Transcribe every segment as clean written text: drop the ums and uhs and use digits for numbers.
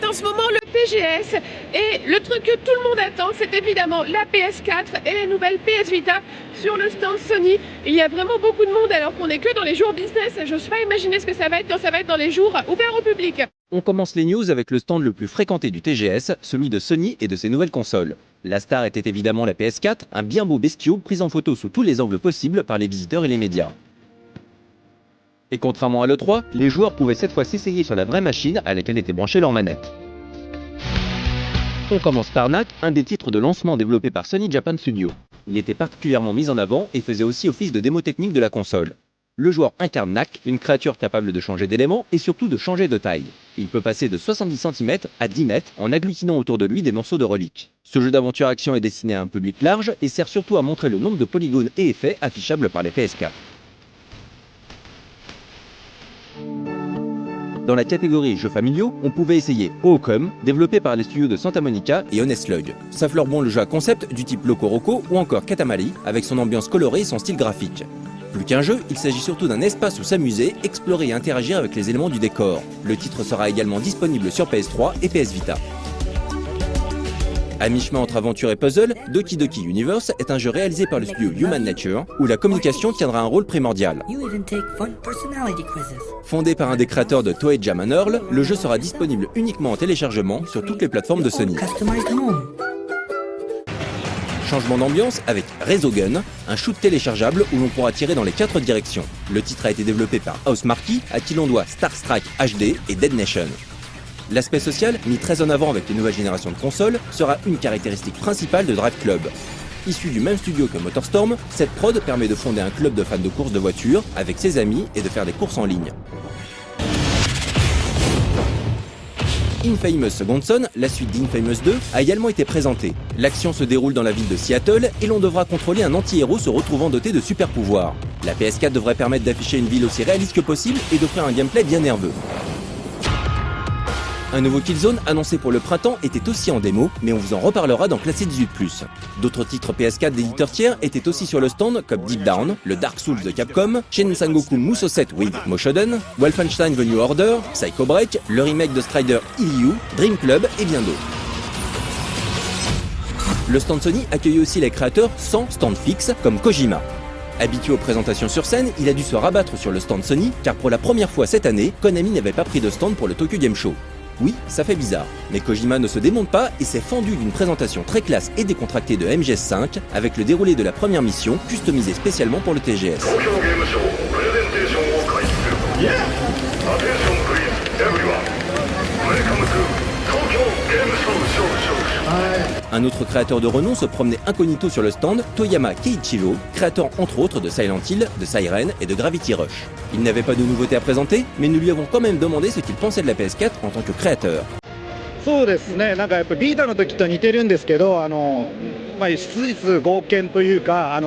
c'est en ce moment le TGS. Et le truc que tout le monde attend, c'est évidemment la PS4 et les nouvelles PS Vita sur le stand Sony. Il y a vraiment beaucoup de monde alors qu'on n'est que dans les jours business. Je n'ose pas imaginer ce que ça va être quand ça va être dans les jours ouverts au public. On commence les news avec le stand le plus fréquenté du TGS, celui de Sony et de ses nouvelles consoles. La star était évidemment la PS4, un bien beau bestiau pris en photo sous tous les angles possibles par les visiteurs et les médias. Et contrairement à l'E3, les joueurs pouvaient cette fois s'essayer sur la vraie machine à laquelle était branchée leur manette. On commence par Knack, un des titres de lancement développé par Sony Japan Studio. Il était particulièrement mis en avant et faisait aussi office de démo technique de la console. Le joueur incarne Knack, une créature capable de changer d'éléments et surtout de changer de taille. Il peut passer de 70 cm à 10 mètres en agglutinant autour de lui des morceaux de reliques. Ce jeu d'aventure-action est destiné à un public large et sert surtout à montrer le nombre de polygones et effets affichables par les PS4. Dans la catégorie jeux familiaux, on pouvait essayer Ho-Come, développé par les studios de Santa Monica et Honest Slug. Ça fleure bon le jeu à concept du type Loco Roco ou encore Katamari, avec son ambiance colorée et son style graphique. Plus qu'un jeu, il s'agit surtout d'un espace où s'amuser, explorer et interagir avec les éléments du décor. Le titre sera également disponible sur PS3 et PS Vita. À mi-chemin entre aventure et puzzle, Doki Doki Universe est un jeu réalisé par le studio Human Nature, où la communication tiendra un rôle primordial. Fondé par un des créateurs de Toei Jam & Earl, le jeu sera disponible uniquement en téléchargement sur toutes les plateformes de Sony. Changement d'ambiance avec Resogun, un shoot téléchargeable où l'on pourra tirer dans les 4 directions. Le titre a été développé par Housemarque, à qui l'on doit Star Strike HD et Dead Nation. L'aspect social, mis très en avant avec les nouvelles générations de consoles, sera une caractéristique principale de Drive Club. Issu du même studio que MotorStorm, cette prod permet de fonder un club de fans de courses de voitures avec ses amis et de faire des courses en ligne. Infamous Second Son, la suite d'Infamous 2, a également été présentée. L'action se déroule dans la ville de Seattle et l'on devra contrôler un anti-héros se retrouvant doté de super pouvoirs. La PS4 devrait permettre d'afficher une ville aussi réaliste que possible et d'offrir un gameplay bien nerveux. Un nouveau Killzone annoncé pour le printemps était aussi en démo, mais on vous en reparlera dans Classé 18+. D'autres titres PS4 d'éditeurs tiers étaient aussi sur le stand, comme Deep Down, le Dark Souls de Capcom, Shin Sangoku Musou 7 with Moshoden, Wolfenstein The New Order, Psycho Break, le remake de Strider Illyu, Dream Club et bien d'autres. Le stand Sony accueille aussi les créateurs sans stand fixe, comme Kojima. Habitué aux présentations sur scène, il a dû se rabattre sur le stand Sony, car pour la première fois cette année, Konami n'avait pas pris de stand pour le Tokyo Game Show. Oui, ça fait bizarre, mais Kojima ne se démonte pas et s'est fendu d'une présentation très classe et décontractée de MGS5 avec le déroulé de la première mission customisée spécialement pour le TGS. Un autre créateur de renom se promenait incognito sur le stand, Toyama Keiichiro, créateur entre autres de Silent Hill, de Siren et de Gravity Rush. Il n'avait pas de nouveautés à présenter, mais nous lui avons quand même demandé ce qu'il pensait de la PS4 en tant que créateur. そうですね、なんかやっぱビータの時と似てるんですけど、質実剛健というか、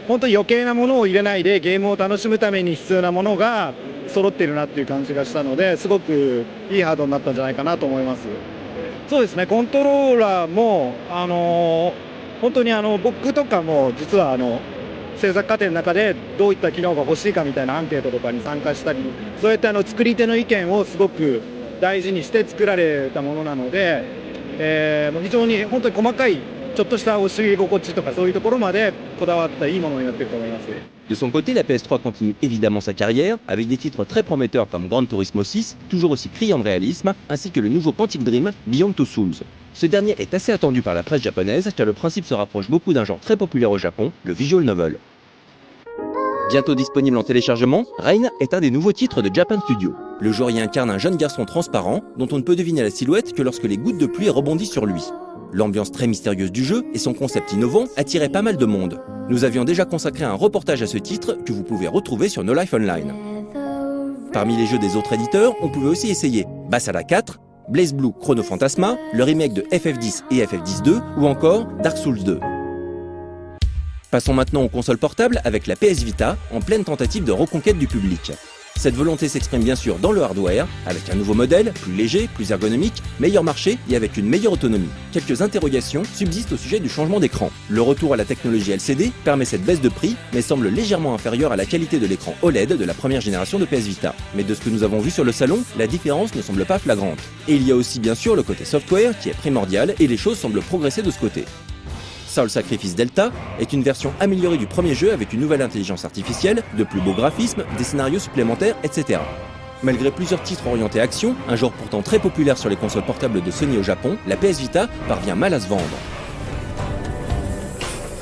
本当に余計なものを入れないでゲームを楽しむために必要なものが揃っているなっていう感じがしたので、すごくいいハードになったんじゃないかなと思います。そうですね、コントローラーも本当に僕とかも実は制作過程の中でどういった機能が欲しいかみたいなアンケートとかに参加したり、そうやって作り手の意見をすごく大事にして作られたものなので、非常に本当に細かいちょっとした押し入れ心地とかそういうところまでこだわったいいものになっていると思います。 De son côté, la PS3 continue évidemment sa carrière, avec des titres très prometteurs comme Gran Turismo 6, toujours aussi criant de réalisme, ainsi que le nouveau Quantic Dream, Beyond Two Souls. Ce dernier est assez attendu par la presse japonaise, car le principe se rapproche beaucoup d'un genre très populaire au Japon, le visual novel. Bientôt disponible en téléchargement, Rain est un des nouveaux titres de Japan Studio. Le joueur y incarne un jeune garçon transparent, dont on ne peut deviner la silhouette que lorsque les gouttes de pluie rebondissent sur lui. L'ambiance très mystérieuse du jeu et son concept innovant attiraient pas mal de monde. Nous avions déjà consacré un reportage à ce titre que vous pouvez retrouver sur No Life Online. Parmi les jeux des autres éditeurs, on pouvait aussi essayer Basala 4, Blaze Blue Chrono Phantasma, le remake de FF10 et FF10 2 ou encore Dark Souls 2. Passons maintenant aux consoles portables avec la PS Vita, en pleine tentative de reconquête du public. Cette volonté s'exprime bien sûr dans le hardware, avec un nouveau modèle, plus léger, plus ergonomique, meilleur marché et avec une meilleure autonomie. Quelques interrogations subsistent au sujet du changement d'écran. Le retour à la technologie LCD permet cette baisse de prix, mais semble légèrement inférieure à la qualité de l'écran OLED de la première génération de PS Vita. Mais de ce que nous avons vu sur le salon, la différence ne semble pas flagrante. Et il y a aussi bien sûr le côté software qui est primordial et les choses semblent progresser de ce côté. Soul Sacrifice Delta est une version améliorée du premier jeu avec une nouvelle intelligence artificielle, de plus beaux graphismes, des scénarios supplémentaires, etc. Malgré plusieurs titres orientés action, un genre pourtant très populaire sur les consoles portables de Sony au Japon, la PS Vita parvient mal à se vendre.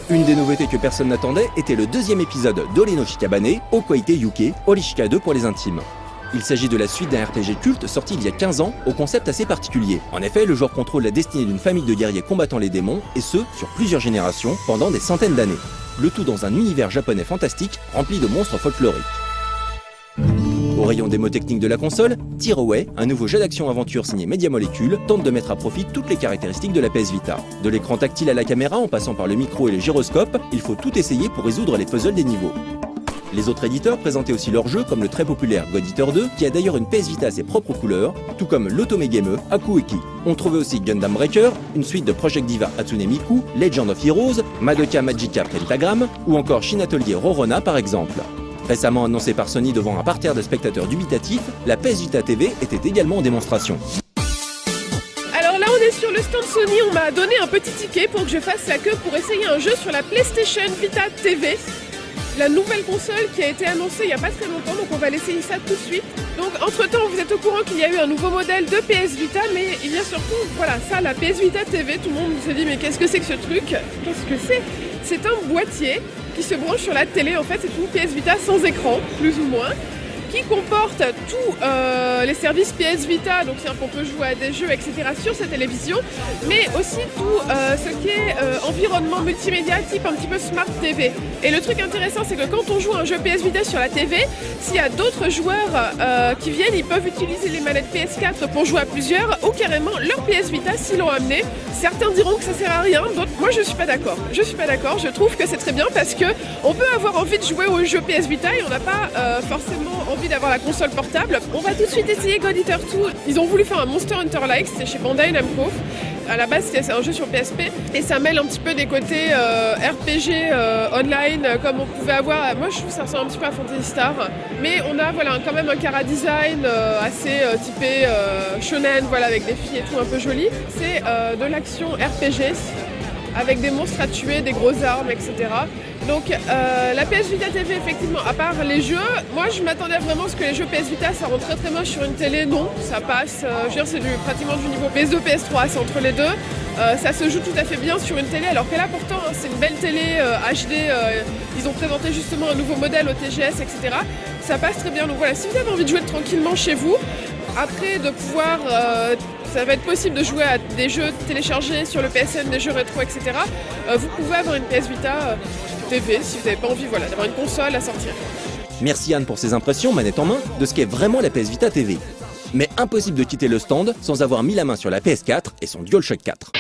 Une des nouveautés que personne n'attendait était le deuxième épisode d'Ore no Shikabane, Okoite Yuke, Orishika 2 pour les intimes. Il s'agit de la suite d'un RPG culte sorti il y a 15 ans, au concept assez particulier. En effet, le joueur contrôle la destinée d'une famille de guerriers combattant les démons, et ce, sur plusieurs générations, pendant des centaines d'années. Le tout dans un univers japonais fantastique, rempli de monstres folkloriques. Au rayon démo techniques de la console, Tearaway, un nouveau jeu d'action-aventure signé Media Molecule, tente de mettre à profit toutes les caractéristiques de la PS Vita. De l'écran tactile à la caméra, en passant par le micro et le gyroscope, il faut tout essayer pour résoudre les puzzles des niveaux. Les autres éditeurs présentaient aussi leurs jeux comme le très populaire God Eater 2 qui a d'ailleurs une PS Vita à ses propres couleurs, tout comme l'Otome Game Akueki. On trouvait aussi Gundam Breaker, une suite de Project Diva Hatsune Miku, Legend of Heroes, Madoka Magica Pentagram ou encore Shin Atelier Rorona par exemple. Récemment annoncée par Sony devant un parterre de spectateurs dubitatifs, la PS Vita TV était également en démonstration. Alors là on est sur le stand Sony, on m'a donné un petit ticket pour que je fasse la queue pour essayer un jeu sur la PlayStation Vita TV. La nouvelle console qui a été annoncée il n'y a pas très longtemps, donc on va l'essayer ça tout de suite. Donc entre temps vous êtes au courant qu'il y a eu un nouveau modèle de PS Vita, mais il y a surtout, voilà ça, la PS Vita TV, tout le monde se dit mais qu'est-ce que c'est que ce truc? Qu'est-ce que c'est? C'est un boîtier qui se branche sur la télé, en fait c'est une PS Vita sans écran, plus ou moins, qui comporte tous les services PS Vita, donc c'est-à-dire qu'on peut jouer à des jeux, etc. sur sa télévision, mais aussi tout ce qui est environnement multimédia type un petit peu Smart TV. Et le truc intéressant, c'est que quand on joue un jeu PS Vita sur la TV, s'il y a d'autres joueurs qui viennent, ils peuvent utiliser les manettes PS4 pour jouer à plusieurs, ou carrément leur PS Vita s'ils l'ont amené. Certains diront que ça sert à rien, d'autres, moi je suis pas d'accord. Je suis pas d'accord, je trouve que c'est très bien parce que on peut avoir envie de jouer au jeu PS Vita et on n'a pas forcément envie d'avoir la console portable. On va tout de suite essayer God Eater 2. Ils ont voulu faire un Monster Hunter-like, c'est chez Bandai Namco. À la base, c'est un jeu sur PSP et ça mêle un petit peu des côtés RPG online comme on pouvait avoir. Moi, je trouve que ça ressemble un petit peu à Phantasy Star. Mais on a voilà, quand même un chara design assez typé shonen, voilà, avec des filles et tout un peu joli. C'est de l'action RPG avec des monstres à tuer, des grosses armes, etc. Donc la PS Vita TV, effectivement, à part les jeux, moi je m'attendais vraiment à ce que les jeux PS Vita ça rentre très très moche sur une télé, non, ça passe, je veux dire c'est pratiquement du niveau PS2, PS3, c'est entre les deux, ça se joue tout à fait bien sur une télé, alors que là pourtant c'est une belle télé HD, ils ont présenté justement un nouveau modèle au TGS, etc. Ça passe très bien, donc voilà, si vous avez envie de jouer tranquillement chez vous, après de pouvoir... ça va être possible de jouer à des jeux téléchargés sur le PSN, des jeux rétro, etc. Vous pouvez avoir une PS Vita TV si vous n'avez pas envie d'avoir une console à sortir. Merci Anne pour ces impressions, manette en main, de ce qu'est vraiment la PS Vita TV. Mais impossible de quitter le stand sans avoir mis la main sur la PS4 et son DualShock 4.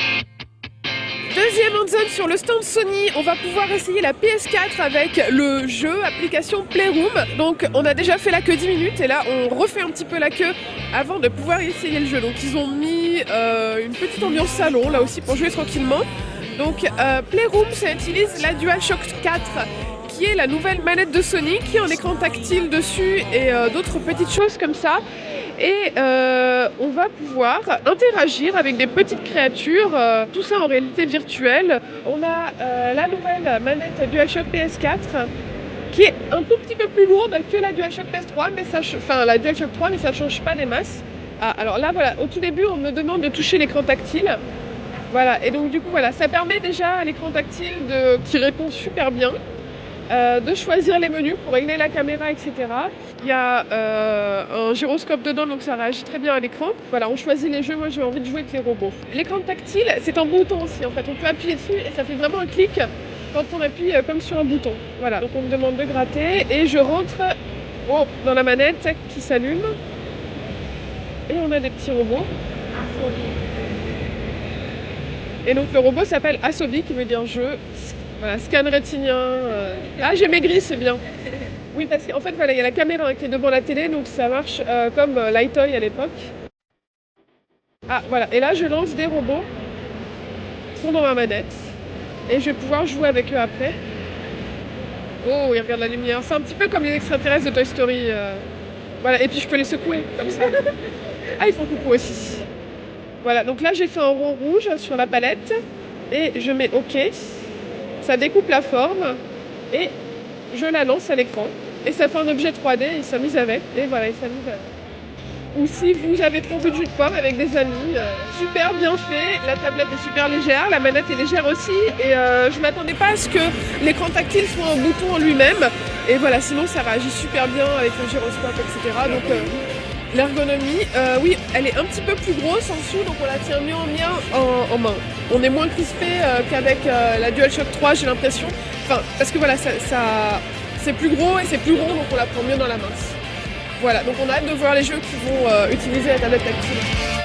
Deuxième hands-on sur le stand Sony, on va pouvoir essayer la PS4 avec le jeu application Playroom. Donc on a déjà fait la queue 10 minutes et là on refait un petit peu la queue avant de pouvoir essayer le jeu. Donc ils ont mis une petite ambiance salon là aussi pour jouer tranquillement. Donc Playroom, ça utilise la DualShock 4 qui est la nouvelle manette de Sony qui a un écran tactile dessus et d'autres petites choses comme ça. Et on va pouvoir interagir avec des petites créatures, tout ça en réalité virtuelle. On a la nouvelle manette DualShock PS4 qui est un tout petit peu plus lourde que la DualShock PS3, mais la DualShock 3, mais ça ne change pas des masses. Ah, alors là, voilà, au tout début, on me demande de toucher l'écran tactile. Voilà, et donc du coup, voilà, ça permet déjà à l'écran tactile qui répond super bien. De choisir les menus pour régler la caméra, etc. Il y a un gyroscope dedans, donc ça réagit très bien à l'écran. Voilà, on choisit les jeux, moi j'ai envie de jouer avec les robots. L'écran tactile, c'est un bouton aussi, en fait. On peut appuyer dessus et ça fait vraiment un clic quand on appuie comme sur un bouton. Voilà, donc on me demande de gratter et je rentre dans la manette qui s'allume. Et on a des petits robots. Et donc le robot s'appelle Asobi, qui veut dire jeu. Voilà, scan rétinien. Ah, j'ai maigri, c'est bien. Oui, parce qu'en fait, voilà, il y a la caméra qui est devant la télé, donc ça marche comme Lightoy à l'époque. Ah, voilà. Et là, je lance des robots qui sont dans ma manette. Et je vais pouvoir jouer avec eux après. Oh, ils regardent la lumière. C'est un petit peu comme les extraterrestres de Toy Story. Voilà, et puis je peux les secouer, comme ça. Ah, ils font coucou aussi. Voilà, donc là, j'ai fait un rond rouge sur la palette. Et je mets OK. Ça découpe la forme. Et je la lance à l'écran. Et ça fait un objet 3D, ils s'amusent avec. Et voilà, ils s'amusent avec. Ou si vous avez trop de jus de pomme avec des amis, super bien fait, la tablette est super légère, la manette est légère aussi, et je ne m'attendais pas à ce que l'écran tactile soit un bouton en lui-même, et voilà, sinon ça réagit super bien avec le gyroscope, etc. Donc l'ergonomie, oui, elle est un petit peu plus grosse en dessous, donc on la tient mieux en main. On est moins crispé qu'avec la DualShock 3, j'ai l'impression, enfin, parce que voilà, c'est plus gros et c'est plus rond, donc on la prend mieux dans la main. Voilà, donc on a hâte de voir les jeux qui vont utiliser la tablette tactile.